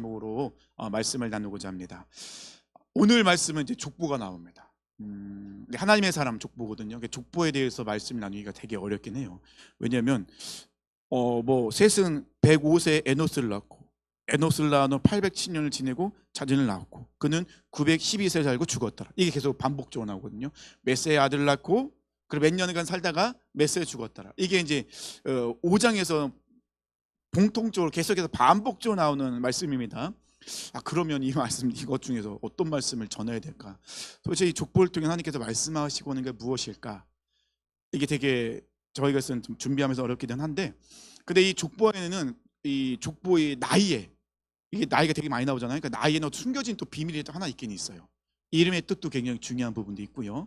제목으로 말씀을 나누고자 합니다. 오늘 말씀은 이제 족보가 나옵니다. 하나님의 사람 족보거든요. 족보에 대해서 말씀 나누기가 되게 어렵긴 해요. 왜냐하면 셋은 105세 에노스를 낳고, 에노스를 낳아 807년을 지내고 자손을 낳았고, 그는 912세 살고 죽었더라. 이게 계속 반복적으로 나오거든요. 메세의 아들을 낳고 그리고 몇 년간 살다가 메세에 죽었더라. 이게 이제 5장에서 공통적으로 계속해서 반복적으로 나오는 말씀입니다. 그러면 이 말씀, 이것 중에서 어떤 말씀을 전해야 될까? 도대체 이 족보를 통해 하나님께서 말씀하시고 오는 게 무엇일까? 이게 되게 저희가 좀 준비하면서 어렵기는 한데, 근데 이 족보에는 이 족보의 나이에, 이게 나이가 되게 많이 나오잖아요. 그러니까 나이에는 숨겨진 또 비밀이 또 하나 있긴 있어요. 이름의 뜻도 굉장히 중요한 부분도 있고요.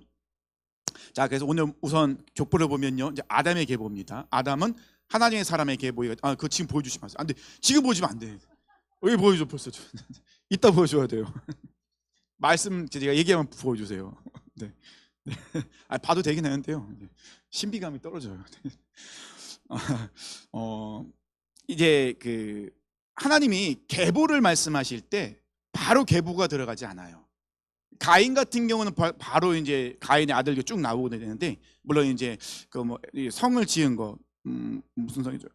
자, 그래서 오늘 우선 족보를 보면요, 이제 아담의 계보입니다. 아담은 하나님의 사람의 계보가 그거 지금 보여주시면 안 돼. 지금 보여주면 안 돼. 왜 보여줘 벌써? 이따 보여줘야 돼요. 말씀 제가 얘기하면 보여주세요. 네. 네. 봐도 되긴 하는데요. 신비감이 떨어져요. 이제 그 하나님이 계보를 말씀하실 때 바로 계보가 들어가지 않아요. 가인 같은 경우는 바로 이제 가인의 아들이 쭉 나오게 되는데, 물론 이제 그 성을 지은 거 무슨 성이죠?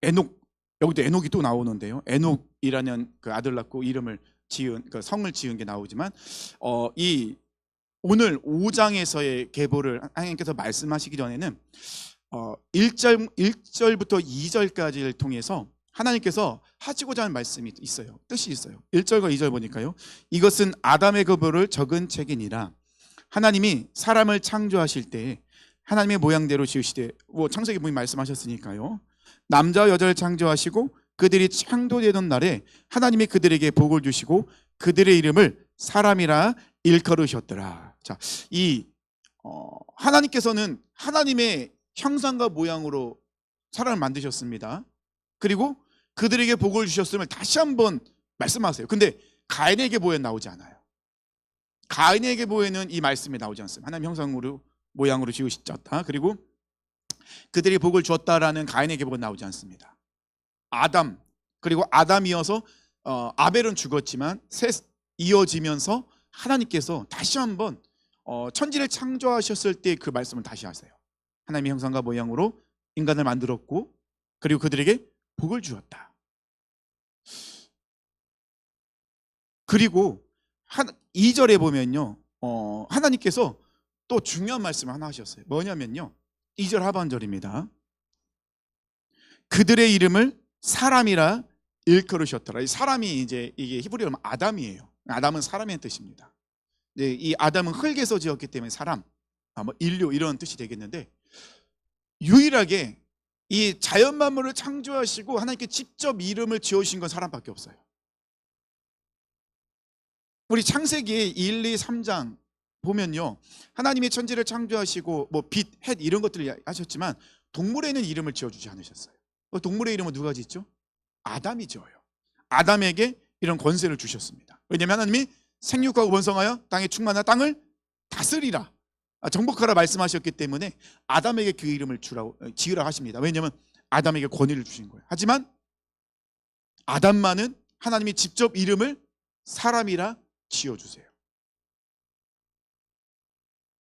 에녹, 여기도 에녹이 또 나오는데요. 에녹이라는 그 아들 낳고 이름을 지은, 그 성을 지은 게 나오지만 이 오늘 5장에서의 계보를 하나님께서 말씀하시기 전에는 1절부터 2절까지를 통해서 하나님께서 하시고자 하는 말씀이 있어요. 뜻이 있어요. 1절과 2절 보니까요, 이것은 아담의 계보를 적은 책이니라. 하나님이 사람을 창조하실 때 하나님의 모양대로 지으시되, 창세기 분이 말씀하셨으니까요, 남자와 여자를 창조하시고 그들이 창조되던 날에 하나님이 그들에게 복을 주시고 그들의 이름을 사람이라 일컬으셨더라. 자, 이 하나님께서는 하나님의 형상과 모양으로 사람을 만드셨습니다. 그리고 그들에게 복을 주셨음을 다시 한번 말씀하세요. 근데 가인의 계보에 나오지 않아요. 가인의 계보에는 이 말씀이 나오지 않습니다. 하나님 형상으로 모양으로 지으셨다. 그리고 그들이 복을 주었다라는 가인의 계보가 나오지 않습니다. 아담, 그리고 아담이어서 아벨은 죽었지만 셋 이어지면서 하나님께서 다시 한번 천지를 창조하셨을 때 그 말씀을 다시 하세요. 하나님의 형상과 모양으로 인간을 만들었고 그리고 그들에게 복을 주었다. 그리고 2절에 보면요, 하나님께서 또 중요한 말씀을 하나 하셨어요. 뭐냐면요, 2절 하반절입니다. 그들의 이름을 사람이라 일컬으셨더라. 이 사람이 이제 이게 히브리어로 하면 아담이에요. 아담은 사람의 뜻입니다. 이 아담은 흙에서 지었기 때문에 사람, 인류 이런 뜻이 되겠는데, 유일하게 이 자연 만물을 창조하시고 하나님께 직접 이름을 지어주신 건 사람밖에 없어요. 우리 창세기 1, 2, 3장 보면요, 하나님이 천지를 창조하시고 빛, 햇 이런 것들을 하셨지만 동물에는 이름을 지어주지 않으셨어요. 동물의 이름은 누가 짓죠? 아담이 지어요. 아담에게 이런 권세를 주셨습니다. 왜냐하면 하나님이 생육하고 번성하여 땅에 충만한 땅을 다스리라, 정복하라 말씀하셨기 때문에 아담에게 그 이름을 지으라 하십니다. 왜냐하면 아담에게 권위를 주신 거예요. 하지만 아담만은 하나님이 직접 이름을 사람이라 지어주세요.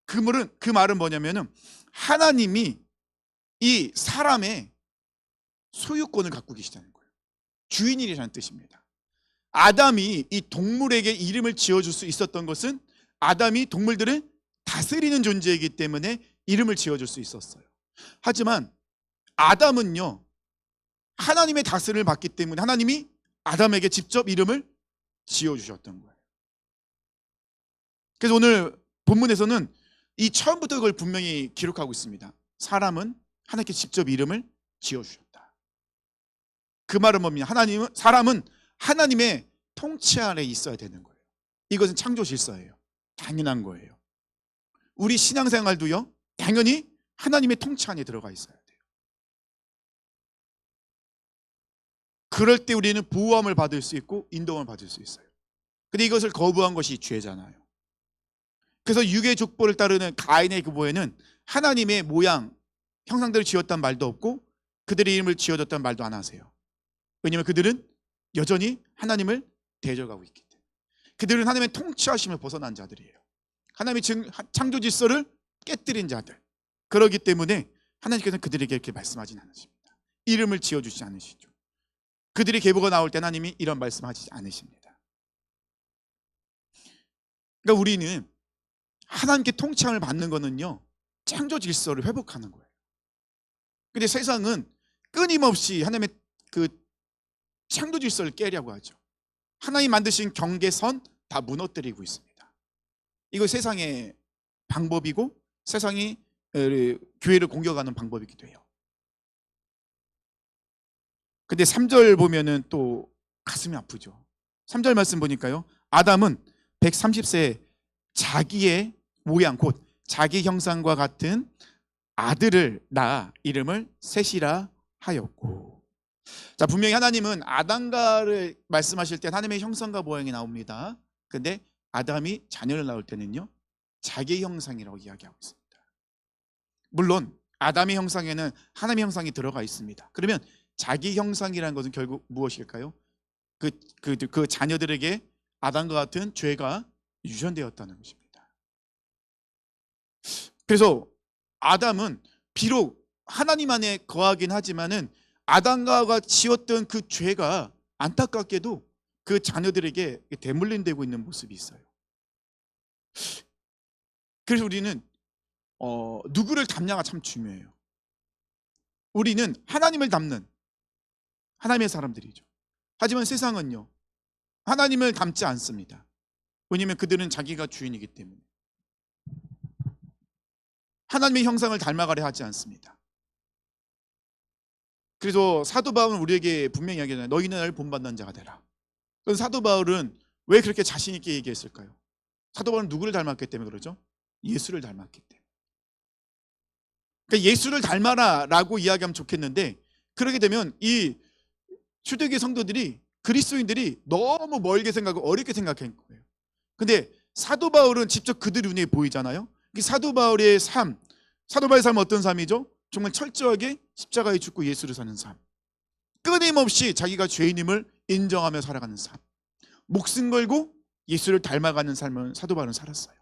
그 말은 뭐냐면은 하나님이 이 사람의 소유권을 갖고 계시다는 거예요. 주인이라는 뜻입니다. 아담이 이 동물에게 이름을 지어줄 수 있었던 것은 아담이 동물들을 다스리는 존재이기 때문에 이름을 지어줄 수 있었어요. 하지만 아담은요, 하나님의 다스림을 받기 때문에 하나님이 아담에게 직접 이름을 지어주셨던 거예요. 그래서 오늘 본문에서는 이 처음부터 그걸 분명히 기록하고 있습니다. 사람은 하나님께 직접 이름을 지어주셨다. 그 말은 뭡니까? 사람은 하나님의 통치 아래 있어야 되는 거예요. 이것은 창조 질서예요. 당연한 거예요. 우리 신앙생활도요, 당연히 하나님의 통치 안에 들어가 있어야 돼요. 그럴 때 우리는 보호함을 받을 수 있고 인도함을 받을 수 있어요. 근데 이것을 거부한 것이 죄잖아요. 그래서 육의 족보를 따르는 가인의 계보에는 하나님의 모양, 형상대로 지었단 말도 없고 그들의 이름을 지어줬단 말도 안 하세요. 왜냐하면 그들은 여전히 하나님을 대적하고 있기 때문에. 그들은 하나님의 통치하심을 벗어난 자들이에요. 하나님이 창조 질서를 깨뜨린 자들. 그렇기 때문에 하나님께서는 그들에게 이렇게 말씀하진 않으십니다. 이름을 지어주지 않으시죠. 그들의 계보가 나올 때 하나님이 이런 말씀하시지 않으십니다. 그러니까 우리는 하나님께 통치함을 받는 거는요, 창조 질서를 회복하는 거예요. 근데 세상은 끊임없이 하나님의 그 창조 질서를 깨려고 하죠. 하나님 만드신 경계선 다 무너뜨리고 있습니다. 이거 세상의 방법이고 세상이 교회를 공격하는 방법이기도 해요. 근데 3절 보면은 또 가슴이 아프죠. 3절 말씀 보니까요, 아담은 130세 자기의 모양 곧 자기 형상과 같은 아들을 낳아 이름을 셋이라 하였고. 자, 분명히 하나님은 아담과를 말씀하실 때 하나님의 형상과 모양이 나옵니다. 근데 아담이 자녀를 낳을 때는요, 자기 형상이라고 이야기하고 있습니다. 물론 아담의 형상에는 하나님의 형상이 들어가 있습니다. 그러면 자기 형상이라는 것은 결국 무엇일까요? 그 자녀들에게 아담과 같은 죄가 유전되었다는 것입니다. 그래서 아담은 비록 하나님 안에 거하긴 하지만은 아담과 지었던 그 죄가 안타깝게도 그 자녀들에게 대물림되고 있는 모습이 있어요. 그래서 우리는 누구를 닮냐가 참 중요해요. 우리는 하나님을 닮는 하나님의 사람들이죠. 하지만 세상은요, 하나님을 닮지 않습니다. 왜냐하면 그들은 자기가 주인이기 때문에 하나님의 형상을 닮아가려 하지 않습니다. 그래서 사도 바울은 우리에게 분명히 이야기하잖아요. 너희는 나를 본받는 자가 되라. 그럼 사도 바울은 왜 그렇게 자신 있게 얘기했을까요? 사도 바울은 누구를 닮았기 때문에 그러죠? 예수를 닮았기 때문에. 그러니까 예수를 닮아라 라고 이야기하면 좋겠는데, 그러게 되면 이 초대교회 성도들이, 그리스도인들이 너무 멀게 생각하고 어렵게 생각한 거예요. 근데 사도 바울은 직접 그들 눈에 보이잖아요. 사도 바울의 삶, 사도 바울의 삶은 어떤 삶이죠? 정말 철저하게 십자가에 죽고 예수를 사는 삶, 끊임없이 자기가 죄인임을 인정하며 살아가는 삶, 목숨 걸고 예수를 닮아가는 삶을 사도 바울은 살았어요.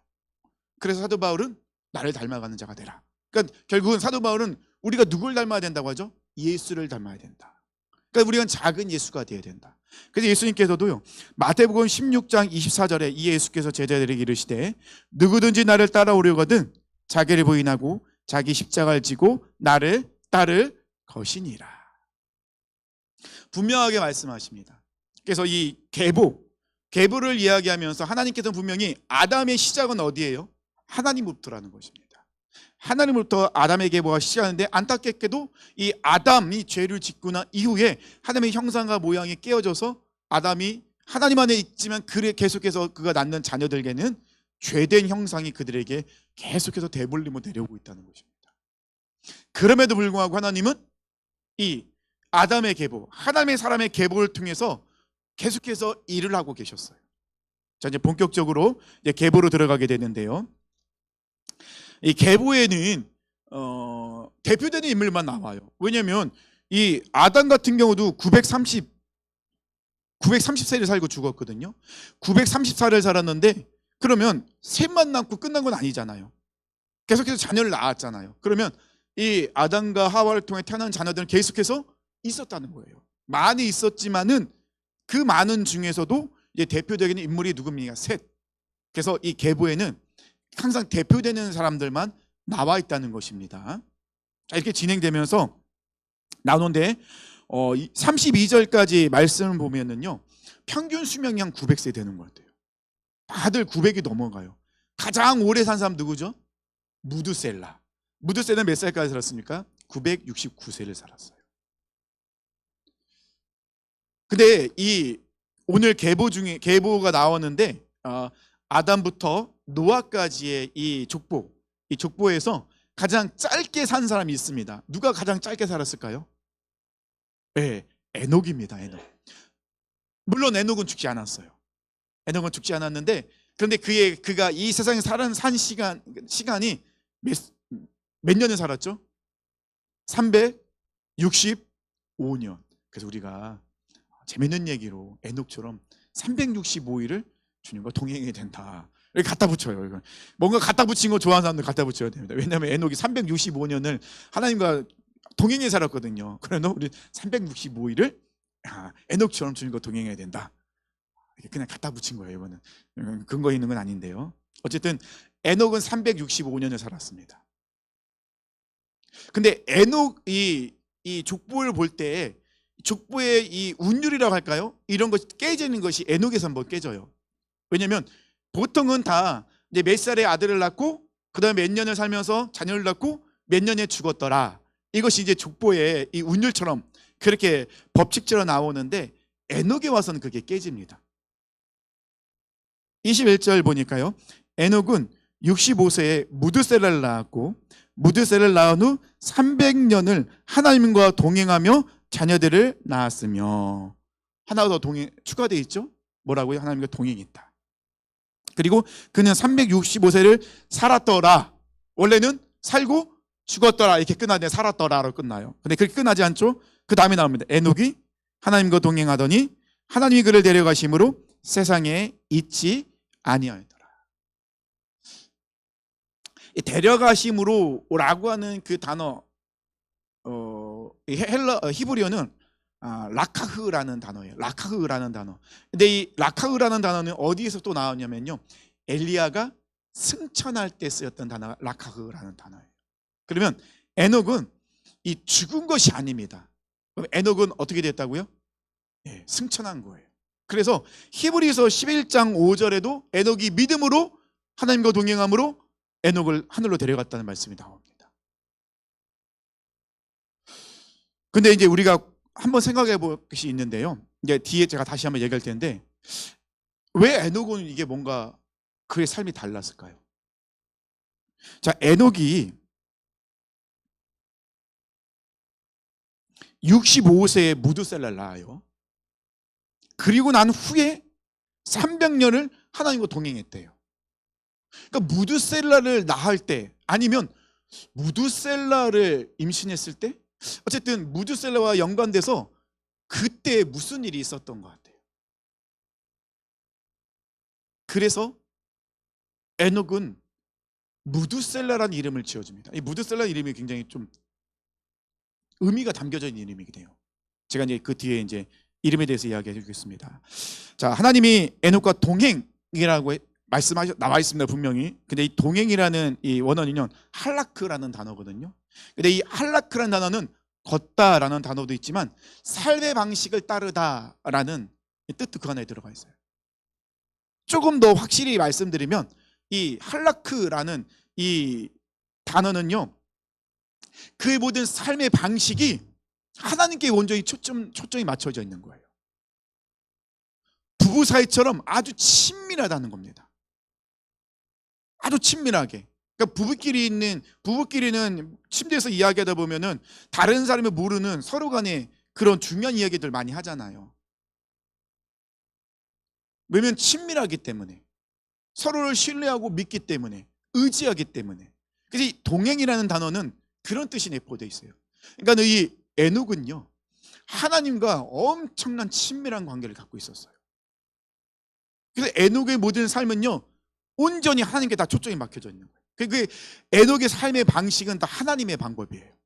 그래서 사도 바울은 나를 닮아가는 자가 되라. 그러니까 결국은 사도 바울은 우리가 누굴 닮아야 된다고 하죠? 예수를 닮아야 된다. 그러니까 우리가 작은 예수가 되어야 된다. 그래서 예수님께서도요, 마태복음 16장 24절에 이 예수께서 제자들에게 이르시되 누구든지 나를 따라오려거든 자기를 부인하고 자기 십자가를 지고 나를 따를 것이니라. 분명하게 말씀하십니다. 그래서 이 계보를 이야기하면서 하나님께서는 분명히 아담의 시작은 어디예요? 하나님부터라는 것입니다. 하나님부터 아담의 계보가 시작하는데, 안타깝게도 이 아담이 죄를 짓고 난 이후에 하나님의 형상과 모양이 깨어져서 아담이 하나님 안에 있지만 계속해서 그가 낳는 자녀들에게는 죄된 형상이 그들에게 계속해서 대물림으로 내려오고 있다는 것입니다. 그럼에도 불구하고 하나님은 이 아담의 계보, 하나님의 사람의 계보를 통해서 계속해서 일을 하고 계셨어요. 자, 이제 본격적으로 이제 계보로 들어가게 되는데요. 이 계보에는 대표되는 인물만 나와요. 왜냐하면 이 아담 같은 경우도 930세를 살고 죽었거든요. 934를 살았는데, 그러면 셋만 남고 끝난 건 아니잖아요. 계속해서 자녀를 낳았잖아요. 그러면 이 아담과 하와를 통해 태어난 자녀들은 계속해서 있었다는 거예요. 많이 있었지만은 그 많은 중에서도 이제 대표적인 인물이 누굽니까? 셋. 그래서 이 계보에는 항상 대표되는 사람들만 나와 있다는 것입니다. 자, 이렇게 진행되면서 나오는데 32절까지 말씀을 보면은요, 평균 수명이 한 900세 되는 것 같아요. 다들 900이 넘어가요. 가장 오래 산 사람 누구죠? 무드셀라. 무드셀라는 몇 살까지 살았습니까? 969세를 살았어요. 근데 이 오늘 계보가 나오는데 아담부터 노아까지의 이 족보에서 가장 짧게 산 사람이 있습니다. 누가 가장 짧게 살았을까요? 네, 에녹입니다. 에녹. 물론 에녹은 죽지 않았어요. 에녹은 죽지 않았는데, 그런데 그가 이 세상에 산 시간이 몇 년을 살았죠? 365년. 그래서 우리가 재밌는 얘기로 에녹처럼 365일을 주님과 동행해야 된다. 이렇게 갖다 붙여요. 이거. 뭔가 갖다 붙인 거 좋아하는 사람들 갖다 붙여야 됩니다. 왜냐하면 에녹이 365년을 하나님과 동행해 살았거든요. 그래서 우리 365일을 에녹처럼 주님과 동행해야 된다. 그냥 갖다 붙인 거예요. 이거는 근거 있는 건 아닌데요. 어쨌든 에녹은 365년을 살았습니다. 근데 에녹이 이 족보를 볼 때 족보의 이 운율이라고 할까요? 이런 것이 깨지는 것이 에녹에서 한번 깨져요. 왜냐하면 보통은 다 이제 몇 살에 아들을 낳고 그다음에 몇 년을 살면서 자녀를 낳고 몇 년에 죽었더라. 이것이 이제 족보의 이 운율처럼 그렇게 법칙처럼 나오는데 에녹에 와서는 그게 깨집니다. 21절 보니까요. 에녹은 65세에 무드셀라를 낳았고 무드셀라를 낳은 후 300년을 하나님과 동행하며 자녀들을 낳았으며 하나 더 추가되어 있죠. 뭐라고요? 하나님과 동행했다. 그리고 그는 365세를 살았더라. 원래는 살고 죽었더라 이렇게 끝나는데 살았더라로 끝나요. 근데 그렇게 끝나지 않죠. 그 다음에 나옵니다. 에녹이 하나님과 동행하더니 하나님이 그를 데려가심으로 세상에 있지 아니하였더라. 데려가심으로라고 하는 그 단어 히브리어는 라카흐라는 단어예요. 라카흐라는 단어. 근데 이 라카흐라는 단어는 어디에서 또 나왔냐면요. 엘리야가 승천할 때 쓰였던 단어가 라카흐라는 단어예요. 그러면 에녹은 이 죽은 것이 아닙니다. 그럼 에녹은 어떻게 됐다고요? 네, 승천한 거예요. 그래서 히브리서 11장 5절에도 에녹이 믿음으로 하나님과 동행함으로 에녹을 하늘로 데려갔다는 말씀이 나옵니다. 근데 이제 우리가 한번 생각해 볼 것이 있는데요. 이제 뒤에 제가 다시 한번 얘기할 텐데 왜 에녹은 이게 뭔가 그의 삶이 달랐을까요? 자, 에녹이 65세에 무드셀라를 낳아요. 그리고 난 후에 300년을 하나님과 동행했대요. 그러니까 무드셀라를 낳을 때 아니면 무드셀라를 임신했을 때 어쨌든 무드셀라와 연관돼서 그때 무슨 일이 있었던 것 같아요. 그래서 에녹은 무드셀라라는 이름을 지어줍니다. 이 무드셀라 이름이 굉장히 좀 의미가 담겨져 있는 이름이긴 해요. 제가 이제 그 뒤에 이제 이름에 대해서 이야기해 주겠습니다. 자, 하나님이 에녹과 동행이라고 나와 있습니다, 분명히. 근데 이 동행이라는 이 원어는요, 할라크라는 단어거든요. 근데 이 할라크라는 단어는 걷다라는 단어도 있지만 삶의 방식을 따르다라는 뜻도 그 안에 들어가 있어요. 조금 더 확실히 말씀드리면 이 할라크라는 이 단어는요, 그의 모든 삶의 방식이 하나님께 온전히 초점이 맞춰져 있는 거예요. 부부 사이처럼 아주 친밀하다는 겁니다. 아주 친밀하게. 그러니까 부부끼리는 침대에서 이야기하다 보면은 다른 사람이 모르는 서로 간에 그런 중요한 이야기들 많이 하잖아요. 왜냐면 친밀하기 때문에, 서로를 신뢰하고 믿기 때문에, 의지하기 때문에. 그래서 이 동행이라는 단어는 그런 뜻이 내포되어 있어요. 그러니까 이 에녹은요, 하나님과 엄청난 친밀한 관계를 갖고 있었어요. 그래서 에녹의 모든 삶은요, 온전히 하나님께 다 초점이 막혀져 있는 거예요. 그 에녹의 삶의 방식은 다 하나님의 방법이에요.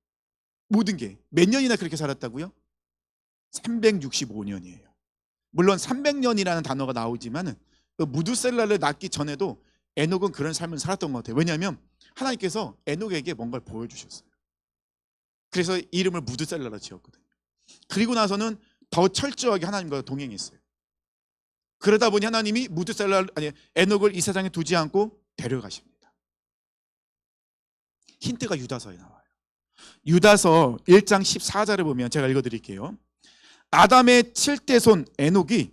모든 게. 몇 년이나 그렇게 살았다고요? 365년이에요. 물론 300년이라는 단어가 나오지만 그 무드셀라를 낳기 전에도 에녹은 그런 삶을 살았던 것 같아요. 왜냐하면 하나님께서 에녹에게 뭔가를 보여주셨어요. 그래서 이름을 무드셀라로 지었거든요. 그리고 나서는 더 철저하게 하나님과 동행했어요. 그러다 보니 하나님이 에녹을 이 세상에 두지 않고 데려가십니다. 힌트가 유다서에 나와요. 유다서 1장 14절을 보면 제가 읽어드릴게요. 아담의 7대 손 에녹이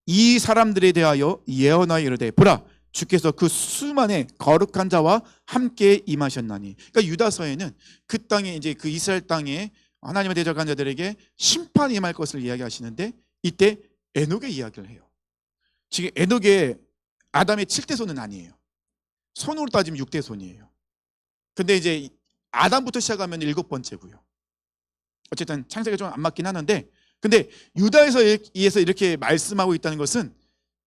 이 사람들에 대하여 예언하여 이르되 보라 주께서 그 수만의 거룩한 자와 함께 임하셨나니. 그러니까 유다서에는 그 땅에 이제 그 이스라엘 땅에 하나님의 대적한 자들에게 심판이 임할 것을 이야기하시는데 이때 에녹의 이야기를 해요. 지금 에녹의 아담의 7대 손은 아니에요. 손으로 따지면 6대 손이에요. 근데 이제 아담부터 시작하면 7번째고요. 어쨌든 창세기가 좀 안 맞긴 하는데 근데 유다에서 이렇게 말씀하고 있다는 것은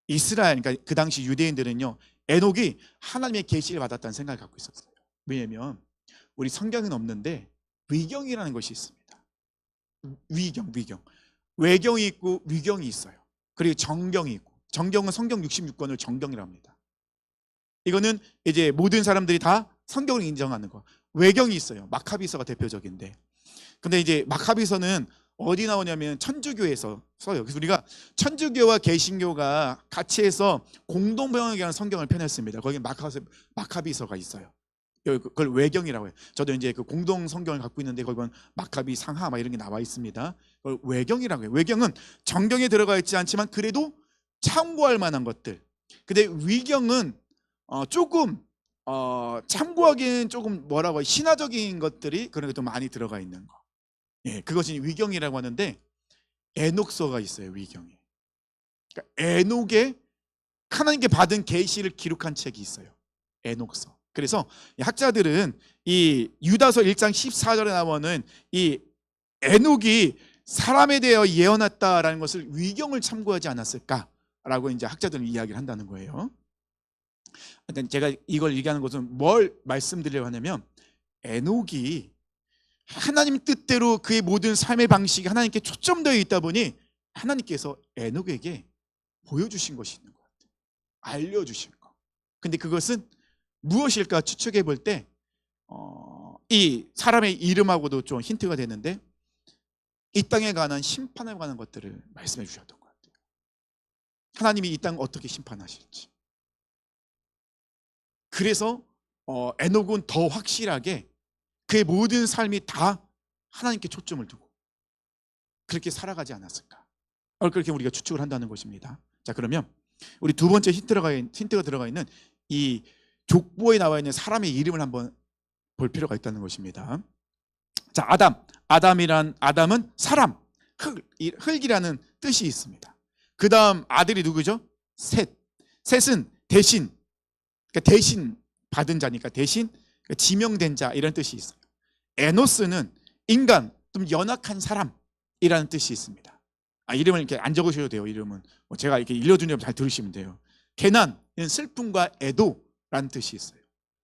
이스라엘, 그러니까 그 당시 유대인들은요, 에녹이 하나님의 계시를 받았다는 생각을 갖고 있었어요. 왜냐하면 우리 성경은 없는데 위경이라는 것이 있습니다. 위경. 외경이 있고 위경이 있어요. 그리고 정경이 있고, 정경은 성경 66권을 정경이라고 합니다. 이거는 이제 모든 사람들이 다 성경을 인정하는 거. 외경이 있어요. 마카비서가 대표적인데, 근데 이제 마카비서는 어디 나오냐면 천주교에서 써요. 그래서 우리가 천주교와 개신교가 같이 해서 공동 번역이라는 성경을 펴냈습니다. 거기 마카비서가 있어요. 그걸 외경이라고 해요. 저도 이제 그 공동 성경을 갖고 있는데 거기 보면 마카비 상하 막 이런 게 나와 있습니다. 그걸 외경이라고 해요. 외경은 정경에 들어가 있지 않지만 그래도 참고할 만한 것들. 근데 위경은 조금 참고하기엔 조금 뭐라고 신화적인 것들이 그런 것도 많이 들어가 있는 거. 예, 그것이 위경이라고 하는데, 에녹서가 있어요. 위경이. 그러니까 에녹의 하나님께 받은 계시를 기록한 책이 있어요. 에녹서. 그래서 학자들은 이 유다서 1장 14절에 나오는 이 에녹이 사람에 대하여 예언했다라는 것을 위경을 참고하지 않았을까라고 이제 학자들은 이야기를 한다는 거예요. 제가 이걸 얘기하는 것은 뭘 말씀드리려고 하냐면, 에녹이 하나님 뜻대로 그의 모든 삶의 방식이 하나님께 초점되어 있다 보니 하나님께서 에녹에게 보여주신 것이 있는 것 같아요. 알려주신 거. 근데 그것은 무엇일까 추측해 볼 때 이 사람의 이름하고도 좀 힌트가 되는데, 이 땅에 관한 심판에 관한 것들을 말씀해 주셨던 것 같아요. 하나님이 이 땅을 어떻게 심판하실지. 그래서 에녹은 더 확실하게 그의 모든 삶이 다 하나님께 초점을 두고 그렇게 살아가지 않았을까, 그렇게 우리가 추측을 한다는 것입니다. 자, 그러면 우리 두 번째 힌트가 들어가 있는 이 족보에 나와 있는 사람의 이름을 한번 볼 필요가 있다는 것입니다. 자, 아담은 사람, 흙이라는 뜻이 있습니다. 그 다음 아들이 누구죠? 셋은 대신, 그러니까 대신 받은 자니까 대신, 그러니까 지명된 자 이런 뜻이 있어요. 에노스는 인간, 좀 연약한 사람이라는 뜻이 있습니다. 이름을 이렇게 안 적으셔도 돼요. 이름은 제가 이렇게 일러주면 잘 들으시면 돼요. 게난은 슬픔과 애도라는 뜻이 있어요.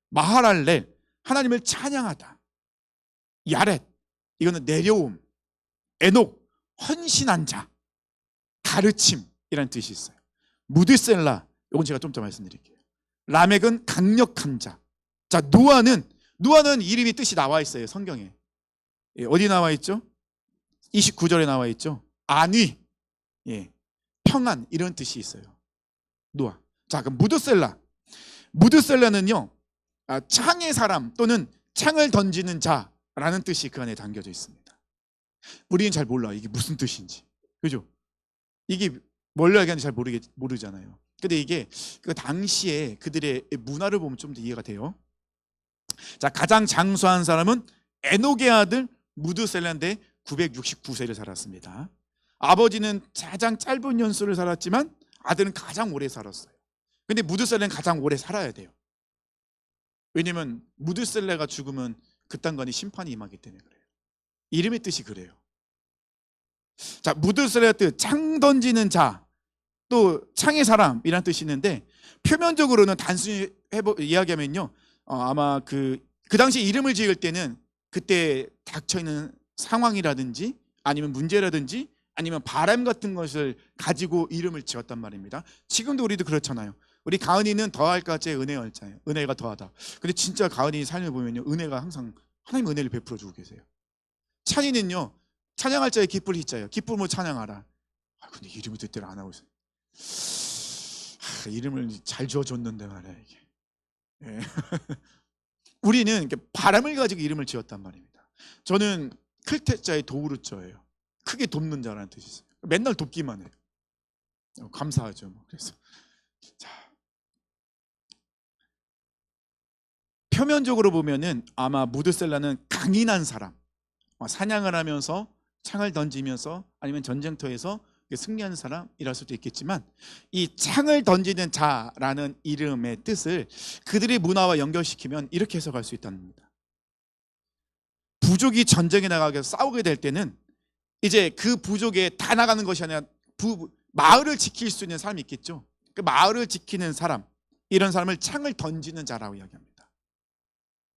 마하랄렐, 하나님을 찬양하다. 야렛, 이거는 내려옴. 에녹, 헌신한 자. 가르침이라는 뜻이 있어요. 무드셀라, 이건 제가 좀 더 말씀드릴게요. 라멕은 강력한 자. 자, 노아는 이름이 뜻이 나와 있어요. 성경에. 어디 나와 있죠? 29절에 나와 있죠. 안위, 평안, 이런 뜻이 있어요. 노아. 자, 그럼 무드셀라는요, 창의 사람 또는 창을 던지는 자라는 뜻이 그 안에 담겨져 있습니다. 우리는 잘 몰라 이게 무슨 뜻인지, 그죠? 이게 뭘 이야기하는지 잘 모르잖아요. 근데 이게 그 당시에 그들의 문화를 보면 좀 더 이해가 돼요. 자, 가장 장수한 사람은 에녹의 아들 무드셀라인데 969세를 살았습니다. 아버지는 가장 짧은 연수를 살았지만 아들은 가장 오래 살았어요. 근데 무드셀라는 가장 오래 살아야 돼요. 왜냐면 무드셀라가 죽으면 그 땅간에 심판이 임하기 때문에 그래요. 이름의 뜻이 그래요. 자, 무드셀라의 뜻, 창 던지는 자, 또 창의 사람이라는 뜻이 있는데, 표면적으로는 단순히 이야기하면요, 아마 그 당시 이름을 지을 때는 그때 닥쳐있는 상황이라든지 아니면 문제라든지 아니면 바람 같은 것을 가지고 이름을 지었단 말입니다. 지금도 우리도 그렇잖아요. 우리 가은이는 더할 가지의 은혜열자예요. 은혜가 더하다. 근데 진짜 가은이 삶을 보면요, 은혜가 항상 하나님 은혜를 베풀어 주고 계세요. 찬이는요, 찬양할 자의 기쁠 희자예요. 기쁨을 찬양하라. 근데 이름을 뜻대로 안 하고 있어요. 이름을 잘 지어줬는데 말이야 이게. 예. 우리는 이렇게 바람을 가지고 이름을 지었단 말입니다. 저는 클테자의 도우르자예요. 크게 돕는 자라는 뜻이 있어요. 맨날 돕기만 해요. 감사하죠. 그래서 자, 표면적으로 보면은 아마 무드셀라는 강인한 사람, 사냥을 하면서 창을 던지면서 아니면 전쟁터에서 승리하는 사람이랄 수도 있겠지만, 이 창을 던지는 자라는 이름의 뜻을 그들의 문화와 연결시키면 이렇게 해석할 수 있다는 겁니다. 부족이 전쟁에 나가게 싸우게 될 때는 이제 그 부족에 다 나가는 것이 아니라 마을을 지킬 수 있는 사람이 있겠죠. 그 마을을 지키는 사람, 이런 사람을 창을 던지는 자라고 이야기합니다.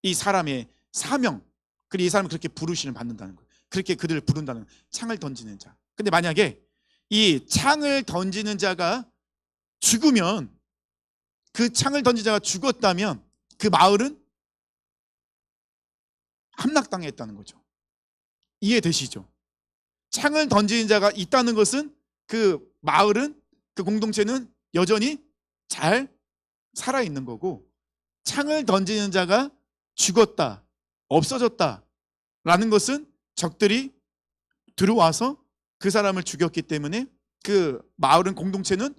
이 사람의 사명, 그리고 이 사람은 그렇게 부르심을 받는다는 거예요. 그렇게 그들을 부른다는 거예요. 창을 던지는 자. 근데 만약에 이 창을 던지는 자가 죽으면, 그 창을 던진 자가 죽었다면 그 마을은 함락당했다는 거죠. 이해되시죠? 창을 던지는 자가 있다는 것은 그 마을은, 그 공동체는 여전히 잘 살아있는 거고, 창을 던지는 자가 죽었다, 없어졌다 라는 것은 적들이 들어와서 그 사람을 죽였기 때문에 그 마을은, 공동체는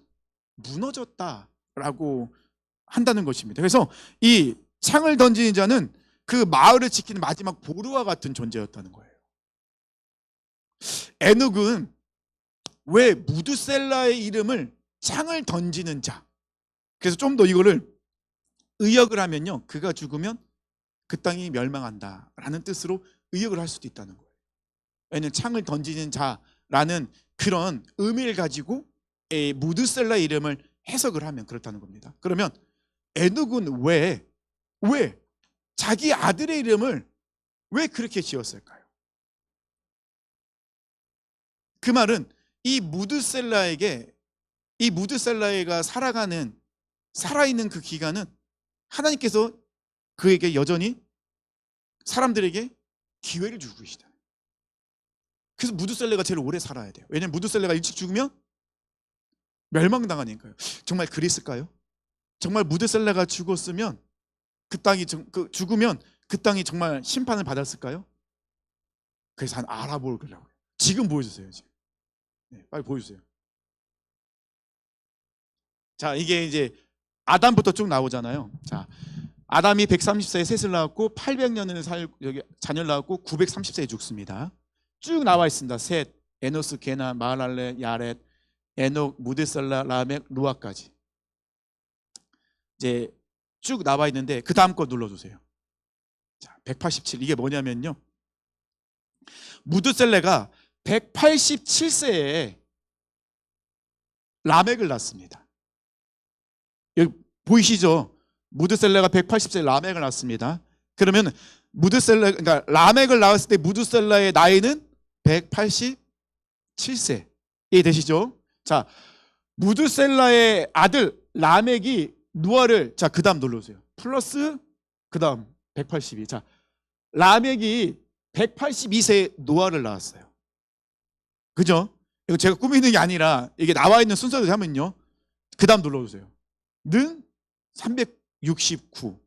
무너졌다라고 한다는 것입니다. 그래서 이 창을 던지는 자는 그 마을을 지키는 마지막 보루와 같은 존재였다는 거예요. 에녹은 왜 무드셀라의 이름을 창을 던지는 자, 그래서 좀 더 이거를 의역을 하면요, 그가 죽으면 그 땅이 멸망한다라는 뜻으로 의역을 할 수도 있다는 거예요. 왜냐하면 창을 던지는 자라는 그런 의미를 가지고 무드셀라의 이름을 해석을 하면 그렇다는 겁니다. 그러면 에녹은 왜 자기 아들의 이름을 왜 그렇게 지었을까요? 그 말은 이 무드셀라에가 살아있는 그 기간은 하나님께서 그에게 여전히 사람들에게 기회를 주고 계시다. 그래서 무드셀라가 제일 오래 살아야 돼요. 왜냐하면 무드셀라가 일찍 죽으면 멸망당하니까요. 정말 그랬을까요? 정말 무드셀라가 죽었으면 그 땅이 죽으면 그 땅이 정말 심판을 받았을까요? 그래서 알아보려고요. 지금 보여주세요. 지금. 네, 빨리 보여주세요. 자, 이게 이제 아담부터 쭉 나오잖아요. 자, 아담이 130세에 셋을 낳았고 800년을 여기 자녀를 낳았고 930세에 죽습니다. 쭉 나와 있습니다. 셋, 에노스, 게나, 마할랄레, 야렛, 에녹, 무드셀라, 라멕, 루아까지 이제 쭉 나와 있는데 그 다음 거 눌러주세요. 자, 187. 이게 뭐냐면요, 무드셀라가 187세에 라멕을 낳습니다. 여기 보이시죠? 무드셀라가 180세에 라멕을 낳습니다. 그러면 그러니까 라멕을 낳았을 때 무드셀라의 나이는 187세. 이해되시죠? 자, 무드셀라의 아들 라멕이 누아를, 자, 그 다음 눌러주세요. 플러스 그 다음 182. 자, 라멕이 182세에 노아를 낳았어요. 그죠? 이거 제가 꾸미는 게 아니라 이게 나와 있는 순서대로 하면요, 그 다음 눌러주세요. 는 369.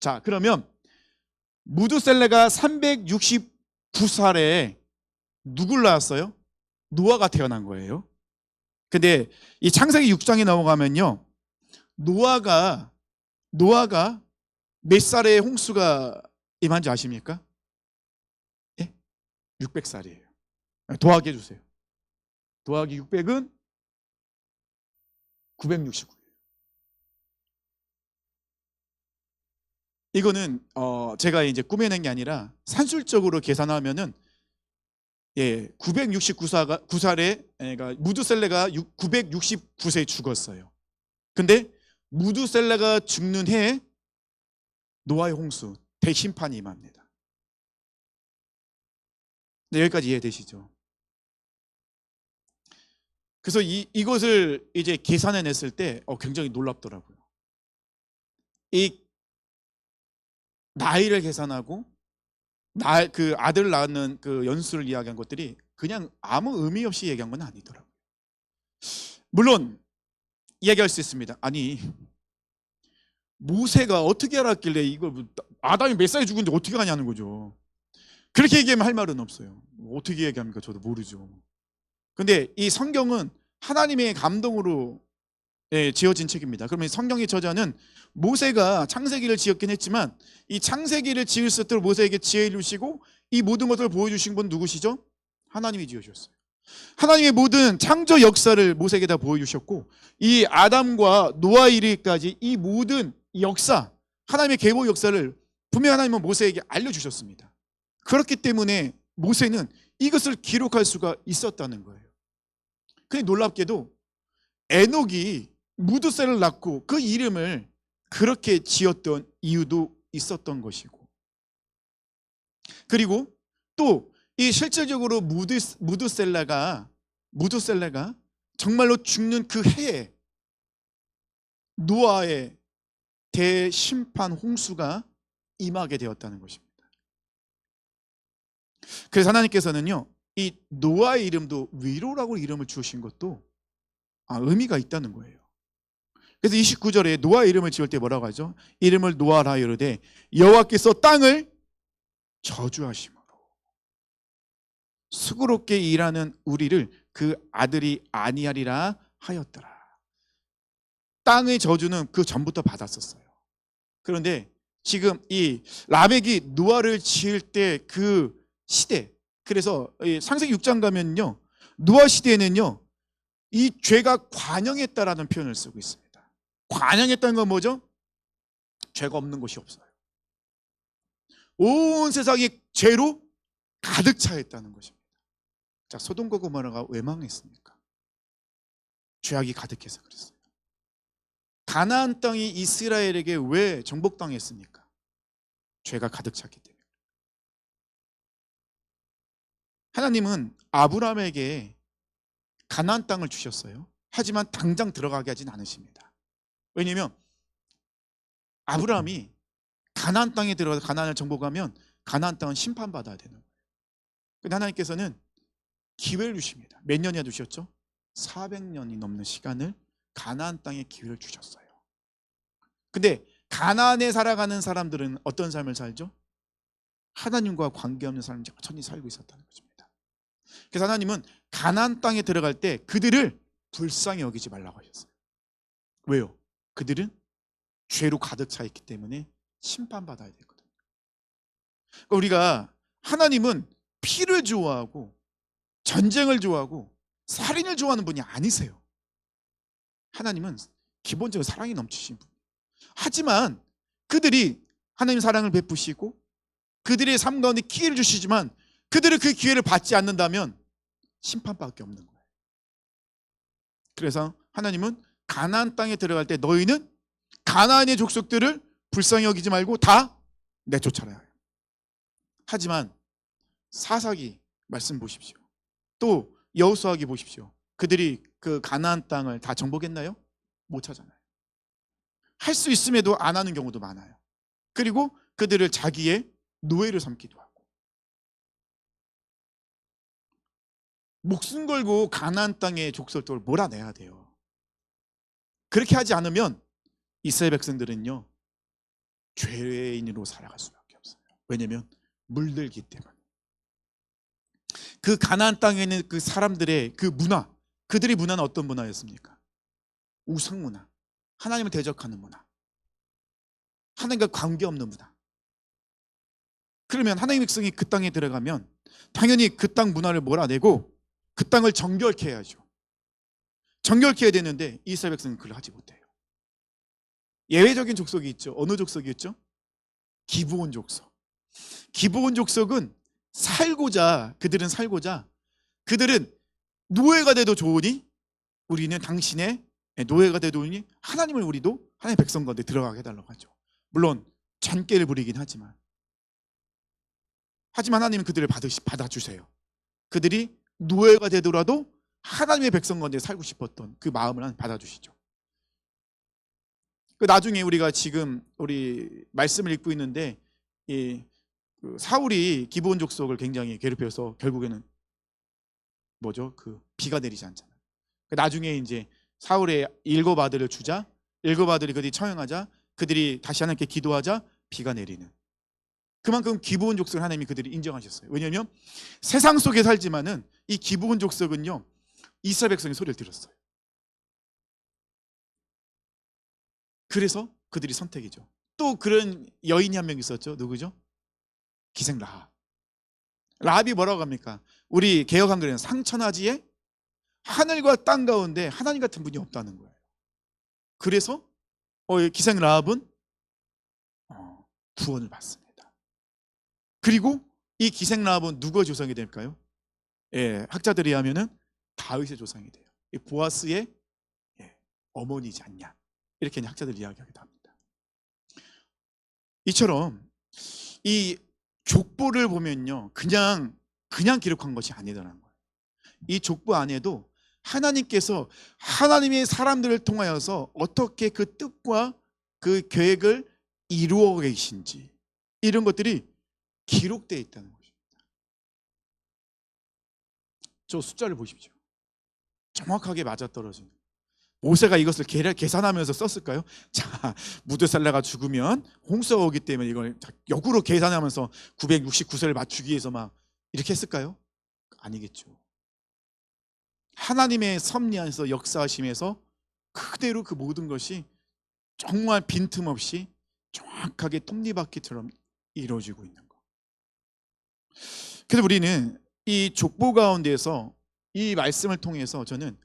자, 그러면 무드셀라가 369살에 누굴 낳았어요? 노아가 태어난 거예요. 근데 이 창세기 6장에 넘어가면요, 노아가 몇 살에 홍수가 임한지 아십니까? 예? 600살이에요. 더하기 해주세요. 더하기 600은 969. 이거는 제가 이제 꾸며낸 게 아니라 산술적으로 계산하면은 969살에, 그러니까 무드셀라가 969세에 죽었어요. 근데 무드셀라가 죽는 해에 노아의 홍수, 대심판이 임합니다. 네, 여기까지 이해되시죠? 그래서 이것을 이제 계산해 냈을 때 굉장히 놀랍더라고요. 이 나이를 계산하고 그 아들을 낳는 그 연수를 이야기한 것들이 그냥 아무 의미 없이 얘기한 건 아니더라고요. 물론 이야기할 수 있습니다. 아니, 모세가 어떻게 알았길래 이걸 아담이 몇 살에 죽은지 어떻게 아냐는 거죠. 그렇게 얘기하면 할 말은 없어요. 어떻게 얘기합니까? 저도 모르죠. 근데 이 성경은 하나님의 감동으로 지어진 책입니다. 그러면 성경의 저자는 모세가 창세기를 지었긴 했지만 이 창세기를 지을 수 있도록 모세에게 지혜를 주시고 이 모든 것을 보여주신 분 누구시죠? 하나님이 지어주셨어요. 하나님의 모든 창조 역사를 모세에게 다 보여주셨고, 이 아담과 노아 이르기까지 이 모든 역사, 하나님의 계보 역사를 분명히 하나님은 모세에게 알려주셨습니다. 그렇기 때문에 모세는 이것을 기록할 수가 있었다는 거예요. 근데 놀랍게도 에녹이 무드셀을 낳고 그 이름을 그렇게 지었던 이유도 있었던 것이고, 그리고 또 이 실질적으로 무드셀라가 정말로 죽는 그 해에 노아의 대심판 홍수가 임하게 되었다는 것입니다. 그래서 하나님께서는요, 이 노아의 이름도 위로라고 이름을 주신 것도 의미가 있다는 거예요. 그래서 29절에 노아의 이름을 지을 때 뭐라고 하죠? 이름을 노아라 이르되 여호와께서 땅을 저주하심으로 수고롭게 일하는 우리를 그 아들이 아니하리라 하였더라. 땅의 저주는 그 전부터 받았었어요. 그런데 지금 이 라멕이 노아를 지을 때 그 시대, 그래서 창세기 6장 가면요, 노아 시대에는요 이 죄가 관영했다라는 표현을 쓰고 있습니다. 관영했다는 건 뭐죠? 죄가 없는 곳이 없어요. 온 세상이 죄로 가득 차 있다는 것입니다. 자, 소돔과 고모라가 왜 망했습니까? 죄악이 가득해서 그랬어요. 가나안 땅이 이스라엘에게 왜 정복당했습니까? 죄가 가득 찼기 때문에. 하나님은 아브라함에게 가나안 땅을 주셨어요. 하지만 당장 들어가게 하진 않으십니다. 왜냐하면 아브라함이 가나안 땅에 들어가서 가나안을 정복하면 가나안 땅은 심판받아야 되는 거예요. 그런데 하나님께서는 기회를 주십니다. 몇 년이나 주셨죠? 400년이 넘는 시간을 가나안 땅에 기회를 주셨어요. 근데 가나안에 살아가는 사람들은 어떤 삶을 살죠? 하나님과 관계없는 삶을 천히 살고 있었다는 것입니다. 그래서 하나님은 가나안 땅에 들어갈 때 그들을 불쌍히 여기지 말라고 하셨어요. 왜요? 그들은 죄로 가득 차 있기 때문에 심판받아야 되거든요. 그러니까 우리가, 하나님은 피를 좋아하고 전쟁을 좋아하고 살인을 좋아하는 분이 아니세요. 하나님은 기본적으로 사랑이 넘치신 분. 하지만 그들이 하나님 사랑을 베푸시고 그들의 삶 가운데 기회를 주시지만 그들은 그 기회를 받지 않는다면 심판밖에 없는 거예요. 그래서 하나님은 가나안 땅에 들어갈 때 너희는 가나안의 족속들을 불쌍히 여기지 말고 다 내쫓아라 해요. 하지만 사사기 말씀 보십시오. 또 여호수아기 보십시오. 그들이 그 가나안 땅을 다 정복했나요? 못 하잖아요. 할 수 있음에도 안 하는 경우도 많아요. 그리고 그들을 자기의 노예를 삼기도 하고. 목숨 걸고 가나안 땅의 족속들을 몰아내야 돼요. 그렇게 하지 않으면 이스라엘 백성들은요 죄인으로 살아갈 수밖에 없어요. 왜냐하면 물들기 때문에. 그 가나안 땅에 있는 그 사람들의 그 문화, 그들의 문화는 어떤 문화였습니까? 우상 문화, 하나님을 대적하는 문화, 하나님과 관계없는 문화. 그러면 하나님의 백성이 그 땅에 들어가면 당연히 그 땅 문화를 몰아내고 그 땅을 정결케 해야죠. 정결케 해야 되는데 이스라엘 백성은 그걸 하지 못해요. 예외적인 족속이 있죠. 어느 족속이었죠? 기브온 족속. 기브온 족속은 그들은 살고자 그들은 노예가 돼도 좋으니 우리는 당신의 노예가 돼도 좋으니 하나님을 우리도 하나님의 백성 가운데 들어가게 해달라고 하죠. 물론 잔꾀를 부리긴 하지만 하나님은 그들을 받아주세요. 그들이 노예가 되더라도 하나님의 백성 가운데 살고 싶었던 그 마음을 받아주시죠. 나중에 우리가 지금 우리 말씀을 읽고 있는데 그 사울이 기브온 족속을 굉장히 괴롭혀서 결국에는 뭐죠? 그 비가 내리지 않잖아요. 나중에 이제 사울의 7 아들을 주자, 7 아들이 그들이 처형하자, 그들이 다시 하나님께 기도하자 비가 내리는. 그만큼 기브온 족속을 하나님이 그들이 인정하셨어요. 왜냐하면 세상 속에 살지만은 이 기브온 족속은요 이스라엘 백성의 소리를 들었어요. 그래서 그들이 선택이죠. 또 그런 여인이 한 명 있었죠. 누구죠? 기생 라합. 라합이 뭐라고 합니까? 우리 개역 한글에는 상천하지에 하늘과 땅 가운데 하나님 같은 분이 없다는 거예요. 그래서 기생 라합은 구원을 받습니다. 그리고 이 기생 라합은 누구의 조상이 될까요? 학자들이 하면은 다윗의 조상이 돼요. 이 보아스의 어머니지 않냐, 이렇게 학자들이 이야기하기도 합니다. 이처럼 이 족보를 보면요, 그냥 기록한 것이 아니더라는 거예요. 이 족보 안에도 하나님께서 하나님의 사람들을 통하여서 어떻게 그 뜻과 그 계획을 이루어 계신지, 이런 것들이 기록되어 있다는 것입니다. 저 숫자를 보십시오. 정확하게 맞아떨어지는. 모세가 이것을 계산하면서 썼을까요? 자, 무드살라가 죽으면 홍수가 오기 때문에 이걸 역으로 계산하면서 969세를 맞추기 위해서 막 이렇게 했을까요? 아니겠죠. 하나님의 섭리 안에서 역사하심에서 그대로 그 모든 것이 정말 빈틈없이 정확하게 톱니바퀴처럼 이루어지고 있는 것. 그래서 우리는 이 족보 가운데서 이 말씀을 통해서 저는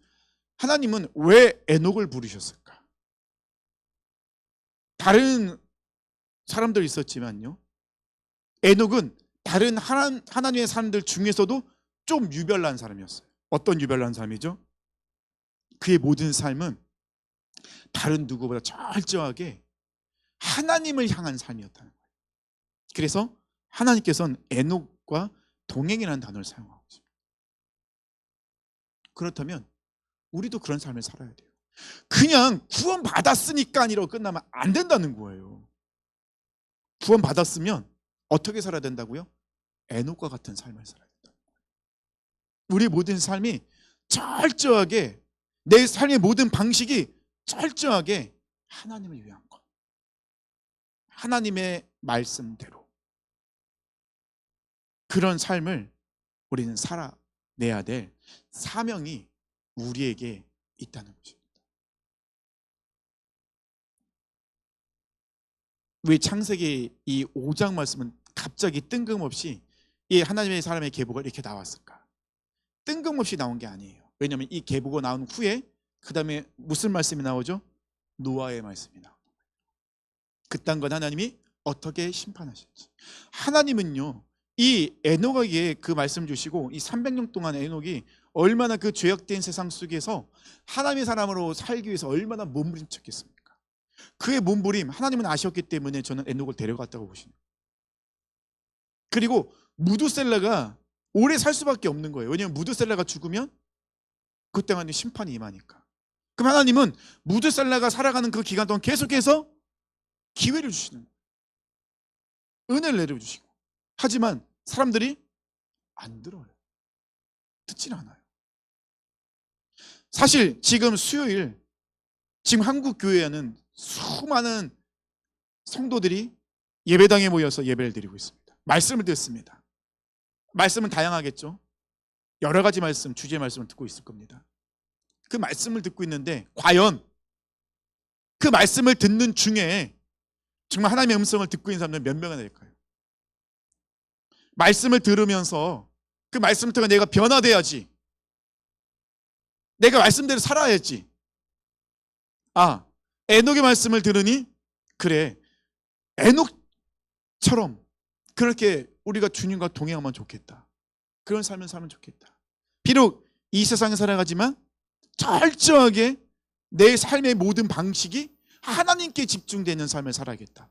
하나님은 왜 에녹을 부르셨을까? 다른 사람들 있었지만요, 에녹은 다른 하나님의 사람들 중에서도 좀 유별난 사람이었어요. 어떤 유별난 사람이죠? 그의 모든 삶은 다른 누구보다 철저하게 하나님을 향한 삶이었다는 거예요. 그래서 하나님께서는 에녹과 동행이라는 단어를 사용하고 있습니다. 그렇다면 우리도 그런 삶을 살아야 돼요. 그냥 구원 받았으니까니로 끝나면 안 된다는 거예요. 구원 받았으면 어떻게 살아야 된다고요? 에녹과 같은 삶을 살아야 된다는 거예요. 우리 모든 삶이 철저하게, 내 삶의 모든 방식이 철저하게 하나님을 위한 것, 하나님의 말씀대로, 그런 삶을 우리는 살아내야 될 사명이 우리에게 있다는 것입니다. 왜 창세기 이 5장 말씀은 갑자기 뜬금없이 이 하나님의 사람의 계보가 이렇게 나왔을까? 뜬금없이 나온 게 아니에요. 왜냐하면 이 계보가 나온 후에 그 다음에 무슨 말씀이 나오죠? 노아의 말씀이 나옵니다. 그딴 건 하나님이 어떻게 심판하실지. 하나님은요, 이 에녹에게 그 말씀 주시고 이 300년 동안 에녹이 얼마나 그 죄악된 세상 속에서 하나님의 사람으로 살기 위해서 얼마나 몸부림쳤겠습니까? 그의 몸부림 하나님은 아셨기 때문에 저는 에녹을 데려갔다고 보시는 거예요. 그리고 무드셀라가 오래 살 수밖에 없는 거예요. 왜냐하면 무드셀라가 죽으면 그때 하나님 심판이 임하니까. 그럼 하나님은 무드셀라가 살아가는 그 기간 동안 계속해서 기회를 주시는 거예요. 은혜를 내려주시고. 하지만 사람들이 안 들어요. 듣질 않아요. 사실 지금 수요일, 지금 한국 교회에는 수많은 성도들이 예배당에 모여서 예배를 드리고 있습니다. 말씀을 듣습니다. 말씀은 다양하겠죠. 여러 가지 말씀, 주제 말씀을 듣고 있을 겁니다. 그 말씀을 듣고 있는데 과연 그 말씀을 듣는 중에 정말 하나님의 음성을 듣고 있는 사람들은 몇 명이나 될까요? 말씀을 들으면서 그 말씀을 통해 내가 변화돼야지, 내가 말씀대로 살아야지. 아, 에녹의 말씀을 들으니 그래, 에녹처럼 그렇게 우리가 주님과 동행하면 좋겠다. 그런 삶을 살면 좋겠다. 비록 이 세상에 살아가지만 철저하게 내 삶의 모든 방식이 하나님께 집중되는 삶을 살아야겠다.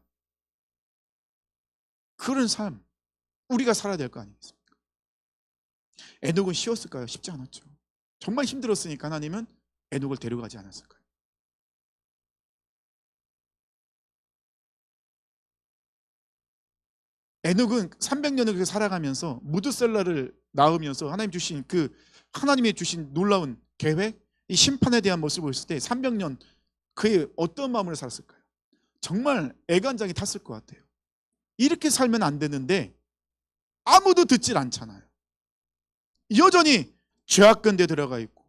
그런 삶 우리가 살아야 될 거 아니겠습니까? 에녹은 쉬웠을까요? 쉽지 않았죠. 정말 힘들었으니까 하나님은 에녹을 데려가지 않았을까요? 에녹은 300년을 그렇게 살아가면서 무드셀라를 낳으면서 하나님의 주신 놀라운 계획, 이 심판에 대한 모습을 보였을 때 300년 그의 어떤 마음으로 살았을까요? 정말 애간장이 탔을 것 같아요. 이렇게 살면 안 되는데 아무도 듣질 않잖아요. 여전히 죄악 가운데 들어가 있고,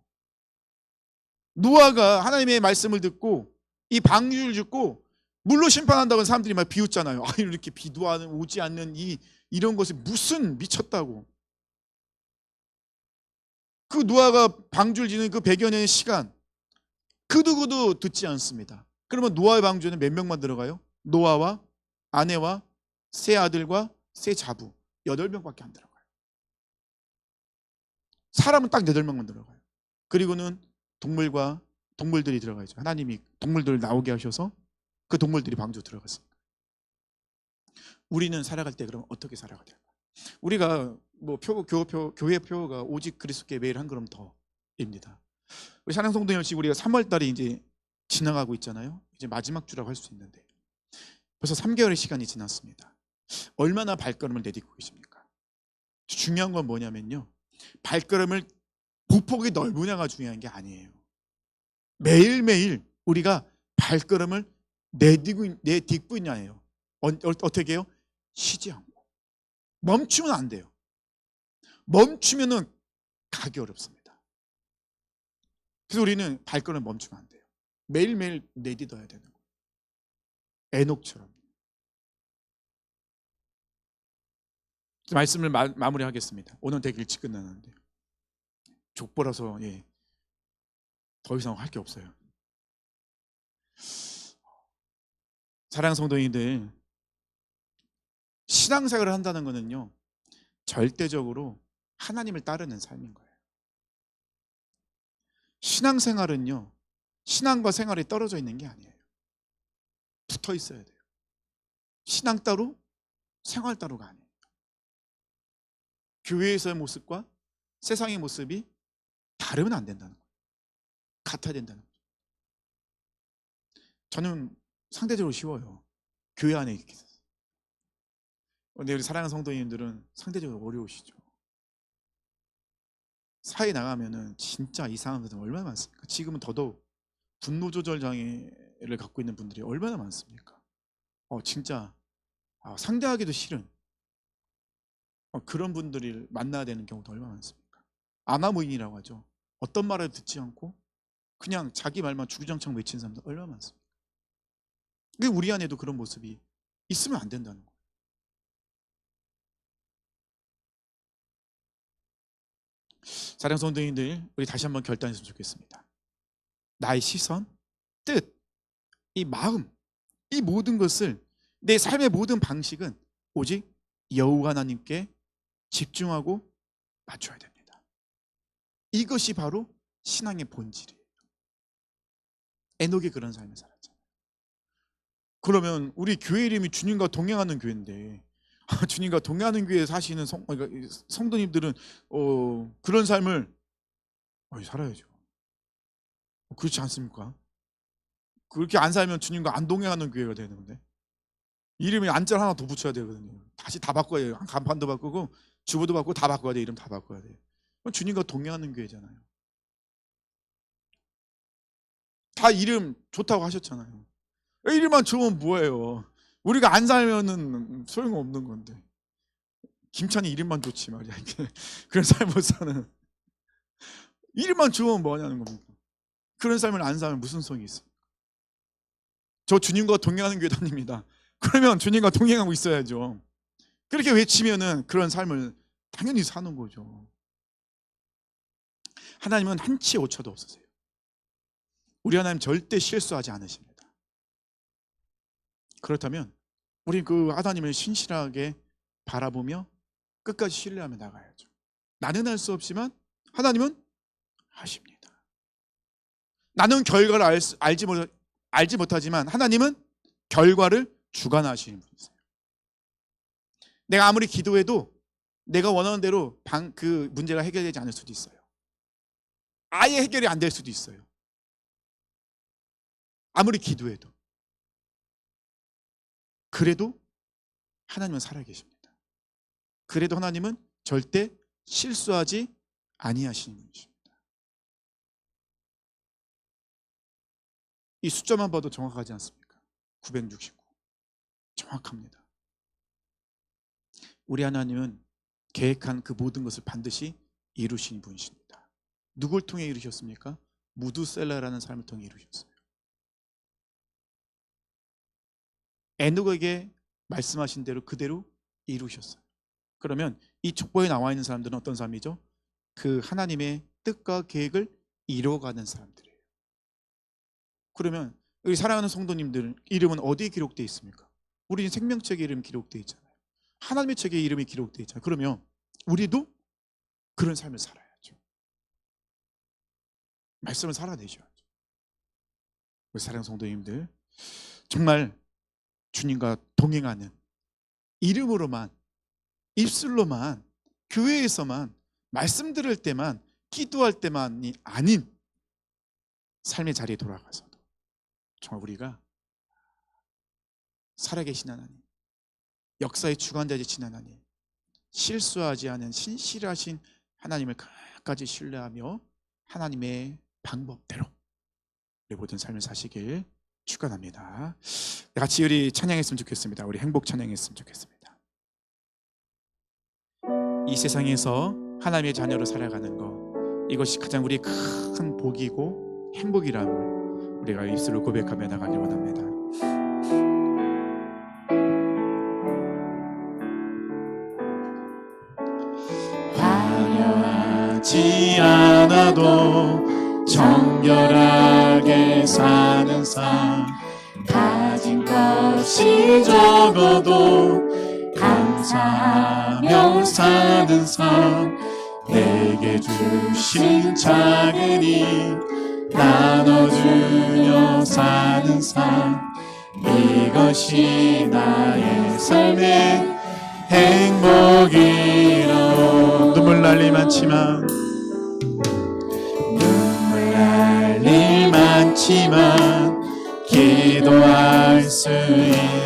노아가 하나님의 말씀을 듣고 이 방주를 짓고 물로 심판한다고 사람들이 막 비웃잖아요. 아, 이렇게 비도 오지 않는 이런 것이 무슨 미쳤다고. 그 노아가 방주를 짓는 그 100여 년의 시간, 그 누구도 듣지 않습니다. 그러면 노아의 방주에는 몇 명만 들어가요? 노아와 아내와 세 아들과 세 자부 8명밖에 안 들어가요. 사람은 딱 8명만 들어가요. 그리고는 동물들이 들어가야죠. 하나님이 동물들을 나오게 하셔서 그 동물들이 방주 들어갔습니다. 우리는 살아갈 때 그럼 어떻게 살아가야 될까? 우리가 뭐 교회 표가 오직 그리스도께 매일 한 걸음 더입니다. 우리 찬양송도연씨 우리가 3월 달에 이제 지나가고 있잖아요. 이제 마지막 주라고 할 수 있는데 벌써 3개월의 시간이 지났습니다. 얼마나 발걸음을 내딛고 계십니까? 중요한 건 뭐냐면요, 발걸음을 보폭이 넓으냐가 중요한 게 아니에요. 매일매일 우리가 발걸음을 내딛고 있냐예요. 어떻게 해요? 쉬지 않고. 멈추면 안 돼요. 멈추면은 가기 어렵습니다. 그래서 우리는 발걸음 멈추면 안 돼요. 매일매일 내딛어야 되는 거예요. 에녹처럼. 말씀을 마무리하겠습니다. 오늘 되게 일찍 끝나는데 족보라서 더 이상 할 게 없어요. 사랑하는 성도님들, 신앙생활을 한다는 것은요 절대적으로 하나님을 따르는 삶인 거예요. 신앙생활은요 신앙과 생활이 떨어져 있는 게 아니에요. 붙어 있어야 돼요. 신앙 따로 생활 따로가 아니에요. 교회에서의 모습과 세상의 모습이 다르면 안 된다는 거예요. 같아야 된다는 거예요. 저는 상대적으로 쉬워요. 교회 안에 있기 때문에. 근데 우리 사랑하는 성도님들은 상대적으로 어려우시죠. 사회 나가면은 진짜 이상한 것들 얼마나 많습니까? 지금은 더더욱 분노 조절 장애를 갖고 있는 분들이 얼마나 많습니까? 진짜 상대하기도 싫은 그런 분들을 만나야 되는 경우도 얼마나 많습니까? 아나무인이라고 하죠. 어떤 말을 듣지 않고 그냥 자기 말만 주구장창 외치는 사람들 얼마나 많습니까? 근데 우리 안에도 그런 모습이 있으면 안 된다는 거예요. 사랑하는 성도님들, 우리 다시 한번 결단했으면 좋겠습니다. 나의 시선, 뜻, 이 마음, 이 모든 것을, 내 삶의 모든 방식은 오직 여호와 하나님께 집중하고 맞춰야 됩니다. 이것이 바로 신앙의 본질이에요. 에녹이 그런 삶을 살았잖아요. 그러면 우리 교회 이름이 주님과 동행하는 교회인데 주님과 동행하는 교회에 사시는 성도님들은 그런 삶을 살아야죠. 그렇지 않습니까? 그렇게 안 살면 주님과 안 동행하는 교회가 되는데, 이름에 안자를 하나 더 붙여야 되거든요. 다시 다 바꿔야 돼요. 간판도 바꾸고 주보도 바꾸고 다 바꿔야 돼요. 이름 다 바꿔야 돼요. 주님과 동행하는 교회잖아요. 다 이름 좋다고 하셨잖아요. 이름만 좋으면 뭐예요? 우리가 안 살면은 소용없는 건데. 김찬이 이름만 좋지 말이야. 그런 삶 못 사는. 이름만 좋으면 뭐냐는 겁니다. 그런 삶을 안 살면 무슨 소용이 있어요? 저 주님과 동행하는 교회 다닙니다. 그러면 주님과 동행하고 있어야죠. 그렇게 외치면은 그런 삶을 당연히 사는 거죠. 하나님은 한치 오차도 없으세요. 우리 하나님 절대 실수하지 않으십니다. 그렇다면 우리 그 하나님을 신실하게 바라보며 끝까지 신뢰하며 나가야죠. 나는 할 수 없지만 하나님은 하십니다. 나는 결과를 알지 못하지만 하나님은 결과를 주관하시는 분이세요. 내가 아무리 기도해도 내가 원하는 대로 그 문제가 해결되지 않을 수도 있어요. 아예 해결이 안 될 수도 있어요. 아무리 기도해도. 그래도 하나님은 살아계십니다. 그래도 하나님은 절대 실수하지 아니하시는 분이십니다. 이 숫자만 봐도 정확하지 않습니까? 969. 정확합니다. 우리 하나님은 계획한 그 모든 것을 반드시 이루신 분이십니다. 누굴 통해 이루셨습니까? 무두셀라라는 사람을 통해 이루셨어요. 에녹에게 말씀하신 대로 그대로 이루셨어요. 그러면 이 족보에 나와 있는 사람들은 어떤 사람이죠? 그 하나님의 뜻과 계획을 이루어가는 사람들이에요. 그러면 우리 사랑하는 성도님들 이름은 어디에 기록되어 있습니까? 우리 생명책에 이름이 기록되어 있잖아요. 하나님의 책에 이름이 기록되어 있잖아요. 그러면 우리도 그런 삶을 살아야죠. 말씀을 살아내셔야죠. 우리 사랑 성도님들, 정말 주님과 동행하는, 이름으로만, 입술로만, 교회에서만, 말씀 들을 때만, 기도할 때만이 아닌 삶의 자리에 돌아가서도 정말 우리가 살아계신 하나님, 역사의 주관자이신 하나님, 실수하지 않은 신실하신 하나님을 끝까지 신뢰하며 하나님의 방법대로 우리 모든 삶을 사시길 축원합니다. 같이 우리 찬양했으면 좋겠습니다. 우리 행복 찬양했으면 좋겠습니다. 이 세상에서 하나님의 자녀로 살아가는 것, 이것이 가장 우리의 큰 복이고 행복이라는 우리가 입술로 고백하며 나가길 원합니다. 화려하지 않아도 정결하게 사는 삶, 가진 것이 적어도 감사하며 사는 삶, 내게 주신 작은 일 나눠주며 사는 삶, 이것이 나의 삶의 행복이라. 눈물 날 일 많지만, 눈물 날 일 많지만 기도할 수 있는